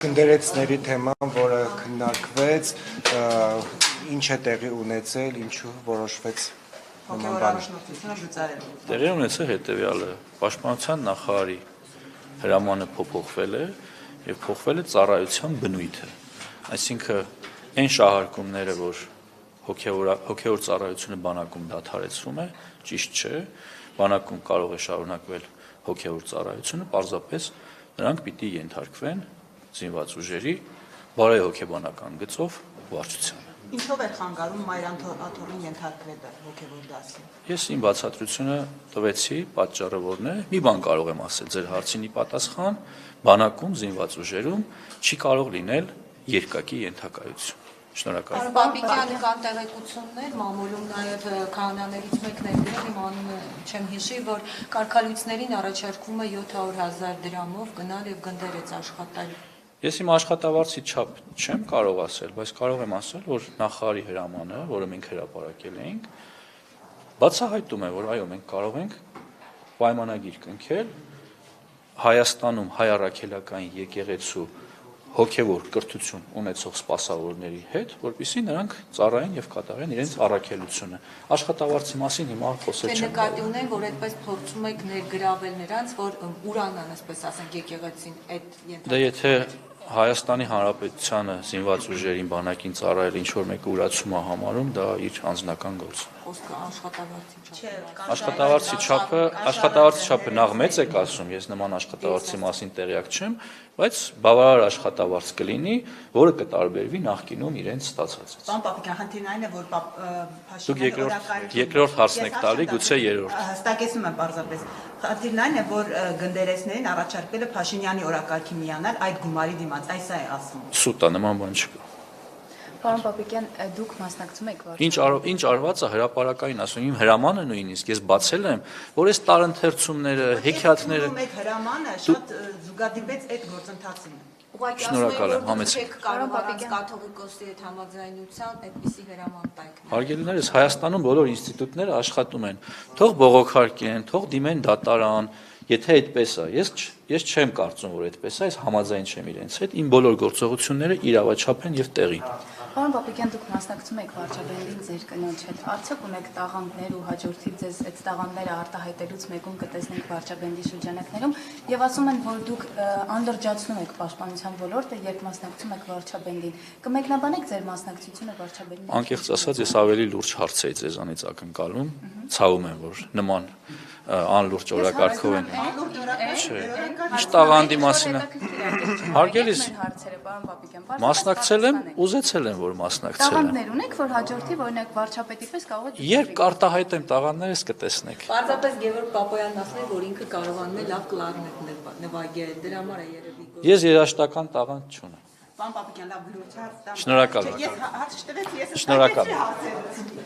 Գնդերեցների թեման, որը քննարկվեց, ինչ է տեղի ունեցել, ինչու որոշվեց նման բան։ Տեղի ունեցել հետևյալը, Պաշտպանության նախարարի հրամանը փոփոխվել է եւ փոխվել է ծառայության բնույթը։ Այսինքն այն շահարկումները, որ հոգեոր ծառայությունը բանակում դադարեցվում է, ճիշտ չէ, բանակում կարող է շարունակվել հոգեոր ծառայությունը, պարզապես նրանք պիտի ենթարկվեն զինված ուժերի բարեհոգեբանական գծով վարչությանը։ Ինչով էր խանգարում Մայրան Աթոռին ենթարկվելը հոգևոր դասին։ Ես իմ բացատրությունը տվեցի, պատճառը որն է, մի բան կարող եմ ասել ձեր հարցին ի պատասխան, բանակում զինված ուժերում չի կարող լինել երկակի ենթակայություն։ Շնորհակալ։ Պապիկյանը կան տեղեկություններ, մամուլում նաև քահանաներից մեկն է գրել, իմ անունը չեմ հիշի, որ կարգալույցներին առաջարկվում է 700,000 դրամով գնալ եւ գնդերից աշխատալ։ Ես իմ աշխատավարձի չափ չեմ կարող ասել, բայց կարող եմ ասել, որ նախարարի հրամանը, որը մենք հրապարակել էինք, բացահայտում է, որ այո, մենք կարող ենք պայմանագիր կնքել Հայաստանում հայ առաքելական եկեղեցու հոգևոր կրթություն ունեցող սպասավորների հետ, որպեսզի նրանք ծառայեն եւ կատարեն իրենց առաքելությունը։ Աշխատավարձի մասին հիմա խոսել չեմ։ Նկատի ունեն, որ այդպես փորձում եք ներգրավել նրանց, որ ուրանան, այսպես ասենք, եկեղեցին այդ ենթարկում։ Դե եթե Հայաստանի Հանրապետությանը զինված ուժերին բանակին ծառայել ինչ-որ մեկը ուրացում է համարում, դա իր անձնական գործ է։ Խոսքը Աշխատավարձի չափը նախ մեծ եք ասում, ես նման աշխատավարձի մասին տեղյակ չեմ, բայց բավարար աշխատավարձ կլինի, որը կտարբերվի նախկինում իրենց ստացածից։ Պարոն Պապիկյան, խնդիրն այն է, որ Դուք երկրորդ հարցն եք տալի, գուցե երրորդ։ Հստակեցնում եմ պարզապես։ Խնդիրն այն է, որ գնդերեցներին առաջարկվել է Փաշինյանի օրակարգի միանալ այդ գումարի դիմաց, այս է ասում։ Սուտ է, նման բան չկա։ Պարոն Պապիկյան, դուք մասնակցում եք վարչապետի։ Ինչ արված է հրապարակային ասում, իմ հրամանը նույնիսկ ես բացել եմ, որ այս տարընթերցումները, հեքիաթները Այդ հրամանը շատ զուգադիպեց այդ գործընթացին։ Շնորհակալ եմ, համեցեք։ Չեք կարող առանց կաթողիկոսի այդ համաձայնության այդպիսի հրաման տայք։ Հարգելիներս, Հայաստանում բոլոր ինստիտուտները աշխատում են, թող բողոքարկեն, թող դիմեն դատարան, եթե այդպես է, ես չեմ կարծում, որ այդպես է, ես համաձայն չեմ իրենց հետ, իմ բոլոր գործողությունները իրավաչափ են եւ տեղին։ Պարոն Պապիկյան, դուք մասնակցում եք վարչապետին ձեր կնոջ հետ, արդյոք ունեք տաղանդներ ու հաջորդիվ ձեզ այդ տաղանդները արտահայտելուց մեկում կտեսնենք վարչապետի շրջանակներում եւ ասում են, որ դուք անդրջացնում եք պաշտպանության ոլորտը, երբ մասնակցում եք վարչապետին։ Կմեկնաբանեք ձեր մասնակցությունը վարչապետին։ Անկեղծ ասած, ես ավելի լուրջ հարց էի ձեզանից ակնկալում, ցավում եմ, որ նման անլուրջ օրակարգով են։ Ինչ տաղանդի մասին է։ Հարգելիս, մասնակցել եմ, ուզեցել եմ, որ մասնակցել եմ։ Տաղանդներ ունեք, որ հաջորդիվ օրինակ վարչապետի պես կարող եք։ Երբ կարտահայտեմ տաղանդներս կտեսնեք։ Պարզապես Գևորգ Պապոյանն ասել, որ ինքը կարողանում է լավ կլարնետ նվագել, դրա համար է երևի։ Ես երաժշտական տաղանդ չունեմ։ Պարոն Պապիկյան, լավ գլուխ հարց տամ։ Շնորհակալ եմ։ Ես հարց չտվեց, ես Շնորհակալ եմ։